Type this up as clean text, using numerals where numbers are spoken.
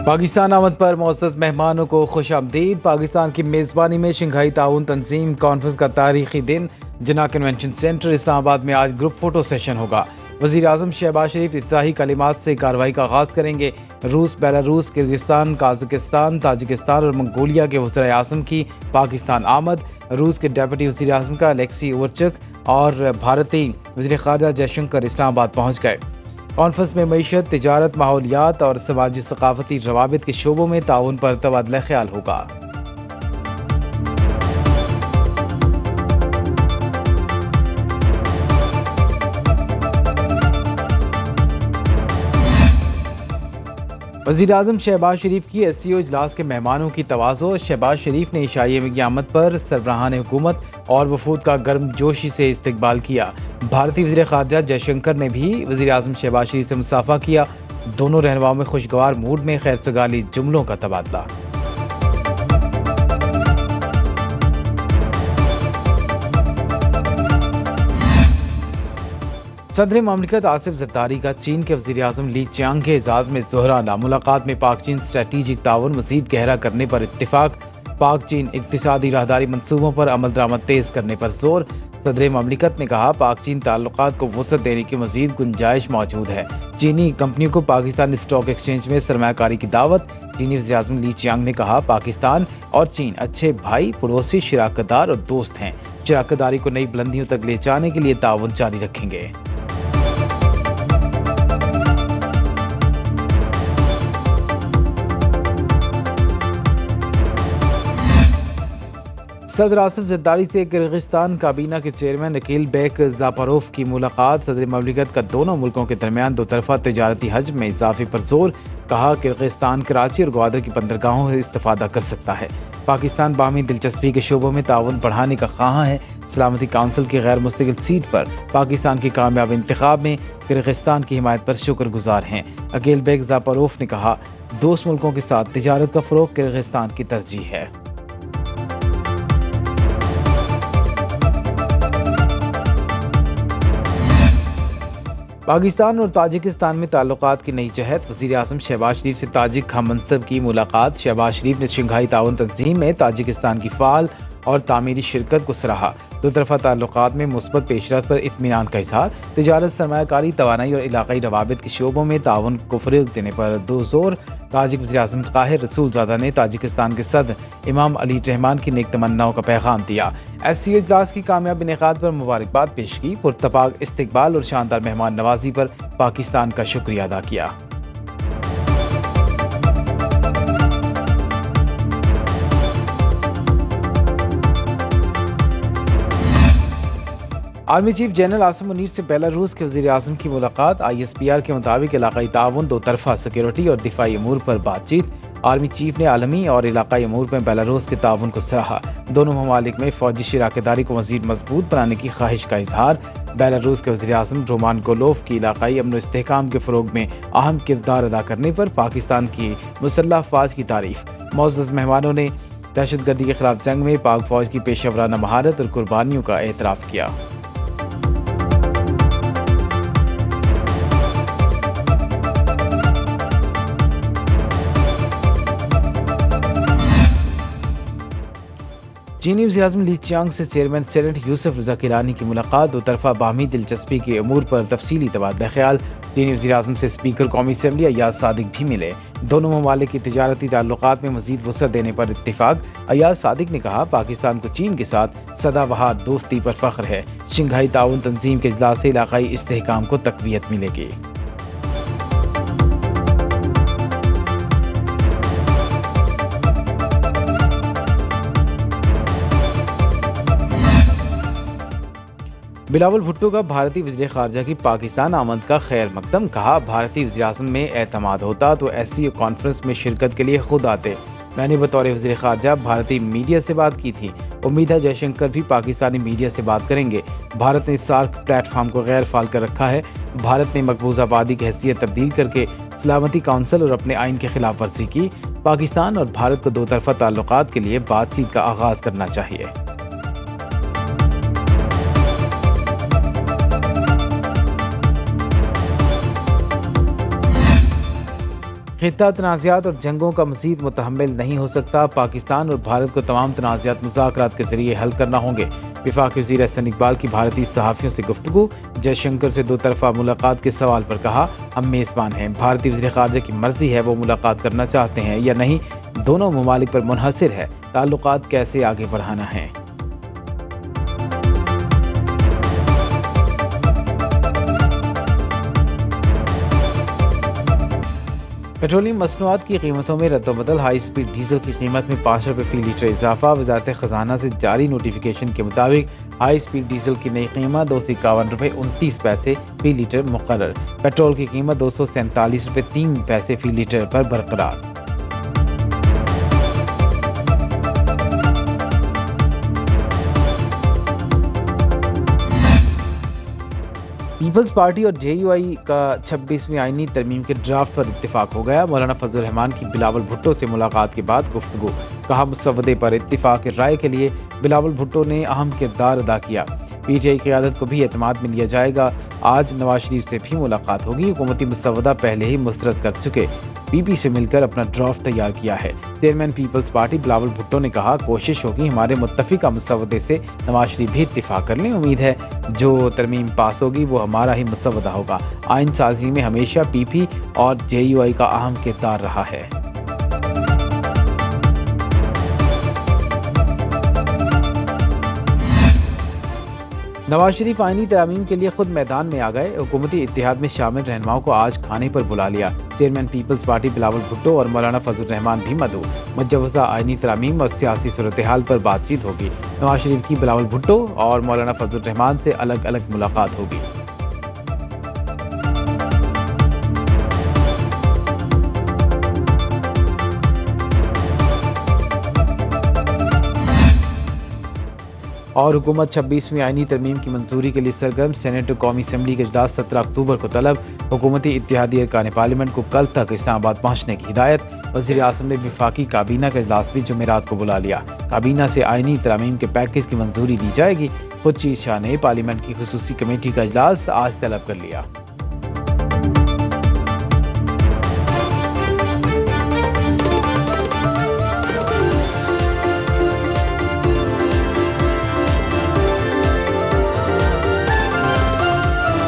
पाकिस्तान आमद पर मुअज़्ज़ज़ मेहमानों को खुशामदीद। पाकिस्तान की मेज़बानी में शंघाई ताउन तंजीम कॉन्फ्रेंस का तारीखी दिन जिन्ना कन्वेंशन सेंटर इस्लामाबाद में आज ग्रुप फोटो सेशन होगा। वज़ीर आज़म शहबाज शरीफ इफ्तिताही कलिमात से कार्रवाई का आगाज़ करेंगे। रूस, बेलारूस, किर्गिस्तान, काज़ाकिस्तान, ताजिकिस्तान और मंगोलिया के वज़ीर आज़म की पाकिस्तान आमद। रूस के डेप्यूटी वज़ीर आज़म का अलेक्सी ओवरचक और भारतीय वज़ीर ख़ारजा जयशंकर इस्लामाबाद पहुँच गए। कॉन्फ्रेंस में मईशत, तिजारत, माहौलियात और समाजी सकाफती रवाबित के शोबों में ताउन पर तबादला ख्याल होगा। वज़ीर आज़म शहबाज शरीफ की SCO इजलास के मेहमानों की तवाज़ो। शहबाज शरीफ ने इशाइये की आमद पर सरबराहान हुकूमत और वफूद का गर्मजोशी से इस्तकबाल किया। भारतीय वज़ीर ख़ारजा जयशंकर ने भी वज़ीर आज़म शहबाज शरीफ से मुसाफा किया। दोनों रहनुमाओं में खुशगवार मूड में खैरसगाली जुमलों का तबादला। सदर ममलिकत आसिफ जरदारी का चीन के वज़ीर आज़म ली चियांग के एजाज़ में ज़ोहराना मुलाकात में पाक चीन स्ट्रेटेजिक ताउन मज़ीद गहरा करने पर इत्तिफाक। पाक चीन इक़्तिसादी राहदारी मनसूबों पर अमल दरामद तेज़ करने पर जोर। सदर ममलिकत ने कहा, पाक चीन ताल्लुकात को वसअत देने की मज़ीद गुंजाइश मौजूद है। चीनी कंपनियों को पाकिस्तान स्टॉक एक्सचेंज में सरमायाकारी की दावत। चीनी वज़ीर आज़म ली चियांग ने कहा, पाकिस्तान और चीन अच्छे भाई, पड़ोसी, शराकतदार और दोस्त हैं। शराकतदारी को नई बुलंदियों तक ले जाने के लिए ताउन जारी रखेंगे। सदर आसिफ जरदारी से किर्गिस्तान काबीना के चेयरमैन अकील बेक जापारोफ की मुलाकात। सदर ममलिकत का दोनों मुल्कों के दरमियान दो तरफा तजारती हजम में इजाफे पर जोर। कहा, किर्गिस्तान कराची और ग्वादर की बंदरगाहों से इस्तेफादा कर सकता है। पाकिस्तान बाहमी दिलचस्पी के शोबों में ताउन बढ़ाने का ख्वाह है। सलामती काउंसिल की गैर मुस्तकिल सीट पर पाकिस्तान की कामयाब इंतखाब में किर्गिस्तान की हिमायत पर शुक्रगुजार हैं। अकील बेक जापारोफ ने कहा, दोस्त मुल्कों के साथ तिजारत का फ़रोग किर्गिस्तान की तरजीह है। पाकिस्तान और ताजिकिस्तान में ताल्लुकात की नई जहत। वज़ीर आज़म शहबाज शरीफ से ताजिक हममनसब की मुलाकात। शहबाज शरीफ ने शंघाई ताउन तंजीम में ताजिकिस्तान की फ़ाल और तामीरी शिरकत को सराहा। दो तरफा ताल्लुकात में मुस्बत पेशरफ्त पर इत्मीनान का इज़हार। तिजारत, सरमायाकारी, तवानाई और इलाक़ाई रवाबित के शोबों में ताउन को फ़रोग़ देने पर दो जोर। ताजिक वज़ीर आज़म ताहिर रसूलज़ादा ने ताजिकिस्तान के सदर इमाम अली रहमान की नेक तमन्नाओं का पैगाम दिया। SCO इजलास की कामयाब इनेकाद पर मुबारकबाद पेश की। पुरतपाक इस्तकबाल और शानदार मेहमान नवाजी पर पाकिस्तान का शुक्रिया अदा किया। Army chief general Asim Munir से बेलारूस के वज़ीर आज़म की मुलाकात। ISPR के मुताबिक इलाक़ाई ताउन, दो तरफा सिक्योरिटी और दिफाई अमूर पर बातचीत। आर्मी चीफ ने आलमी और इलाक़ाई अमूर में बेलारूस के ताउन को सराहा। दोनों ममालिक में फ़ौजी शराकतदारी को मज़ीद मजबूत बनाने की ख्वाहिश का इजहार। बेलारूस के वज़ीर आज़म रोमान गोलोफ की इलाक़ाई अमन व इस्तेहकाम के फ़रोग में अहम किरदार अदा करने पर पाकिस्तान की मुसल्लह फ़ौज की तारीफ़। मुअज़्ज़ज़ मेहमानों ने दहशतगर्दी के खिलाफ जंग में पाक फ़ौज की पेशेवराना महारत और कुर्बानियों का एतराफ़ किया। चीनी वज़ीर आज़म ली चियांग से चेयरमैन सेनेट यूसुफ रज़ा किलानी की मुलाकात। दो तरफा बाहमी दिलचस्पी के अमूर पर तफसीली तबादला ख्याल। चीनी वज़ीर आज़म से स्पीकर कौमी असम्बली अयाज सादिक भी मिले। दोनों ममालिक की तिजारती ताल्लुकात में मज़ीद वसअत देने पर इत्तिफाक। अयाज सादिक ने कहा, पाकिस्तान को चीन के साथ सदाबहार दोस्ती पर फ़ख्र है। शंघाई ताउन तंजीम के इजलास से इलाक़ाई इस्तेहकाम को तक़वियत मिलेगी। बिलावल भुट्टो का भारतीय वज़ीर ख़ारजा की पाकिस्तान आमद का खैर मकदम। कहा, भारतीय वज़ीर आज़म में एतमाद होता तो SCO कॉन्फ्रेंस में शिरकत के लिए खुद आते। मैंने बतौर वज़ीर ख़ारजा भारतीय मीडिया से बात की थी। उम्मीद है जयशंकर भी पाकिस्तानी मीडिया से बात करेंगे। भारत ने सार्क प्लेटफॉर्म को गैर फाल कर रखा है। भारत ने मकबूज़ आबादी की हैसियत तब्दील करके सलामती काउंसिल और अपने आइन की खिलाफ वर्जी की। पाकिस्तान और भारत को दो तरफा ताल्लुकात के लिए बातचीत का आगाज़ करना चाहिए। खित्ता तनाज़ात और जंगों का मज़ीद मुतहम्मिल नहीं हो सकता। पाकिस्तान और भारत को तमाम तनाज़ात मुज़ाकरात के ज़रिए हल करना होंगे। वफाकी वज़ीर एहसन इकबाल की भारतीय सहाफ़ियों से गुफ्तगू। जयशंकर से दो तरफ़ा मुलाकात के सवाल पर कहा, हम मेज़बान हैं। भारतीय वज़ीर ख़ारजा की मर्ज़ी है वो मुलाकात करना चाहते हैं या नहीं, दोनों ममालिक पर मुनहसर है ताल्लुकात कैसे आगे बढ़ाना है। पेट्रोलियम मसनूआत की कीमतों में रद्दबदल। हाई स्पीड डीजल की कीमत में 5 रुपये फ़ी लीटर इजाफा। वजारत ख़जाना से जारी नोटिफिकेशन के मुताबिक हाई स्पीड डीजल की नई कीमत 251 रुपये 29 पैसे फ़ी लीटर मुकर्रर। पेट्रोल की कीमत 247 रुपये 3 पैसे फ़ी लीटर पर बरकरार। पीपल्स पार्टी और JUI का 26वीं आईनी तरमीम के ड्राफ्ट पर इत्तेफाक हो गया। मौलाना फजल रहमान की बिलावल भुट्टो से मुलाकात के बाद गुफ्तगू। कहा, मुसवदे पर इत्तेफाक राय के लिए बिलावल भुट्टो ने अहम किरदार अदा किया। PTI क़यादत को भी एतमाद में लिया जाएगा। आज नवाज शरीफ से भी मुलाकात होगी। हुकूमती मुसवदा पहले ही मुस्तरद कर चुके PP से मिलकर अपना ड्राफ्ट तैयार किया है। चेयरमैन पीपल्स पार्टी बिलावल भुट्टो ने कहा, कोशिश होगी हमारे मुत्तफिका मुसवदे से नवाज शरीफ भी इत्तिफाक कर लें। उम्मीद है जो तरमीम पास होगी वो हमारा ही मुसवदा होगा। आइन साजी में हमेशा PP और JUI का अहम किरदार रहा है। नवाज शरीफ आईनी तरामीम के लिए खुद मैदान में आ गए। हुकूमती इत्तेहाद में शामिल रहनुमाओं को आज खाने पर बुला लिया। चेयरमैन पीपल्स पार्टी बिलावल भुट्टो और मौलाना फजल रहमान भी मदऊ। मुजव्वज़ा आईनी तरामीम और सियासी सूरत हाल पर बातचीत होगी। नवाज शरीफ की बिलावल भुट्टो और मौलाना फजल रहमान से अलग अलग मुलाकात होगी। और हुकूमत 26वीं आईनी तरमीम की मंजूरी के लिए सरगर्म। सेनेट और कौमी असम्बली के इजलास 17 अक्टूबर को तलब। हुकूमती इत्तेहादी अरकान पार्लियामेंट को कल तक इस्लामाबाद पहुँचने की हिदायत। वज़ीर आज़म ने वफाकी काबीना का इजलास भी जुमेरात को बुला लिया। काबीना से आईनी तरामीम के पैकेज की मंजूरी दी जाएगी। खुद शीर शाह ने पार्लियामेंट की खुसूसी कमेटी का इजलास आज तलब कर लिया।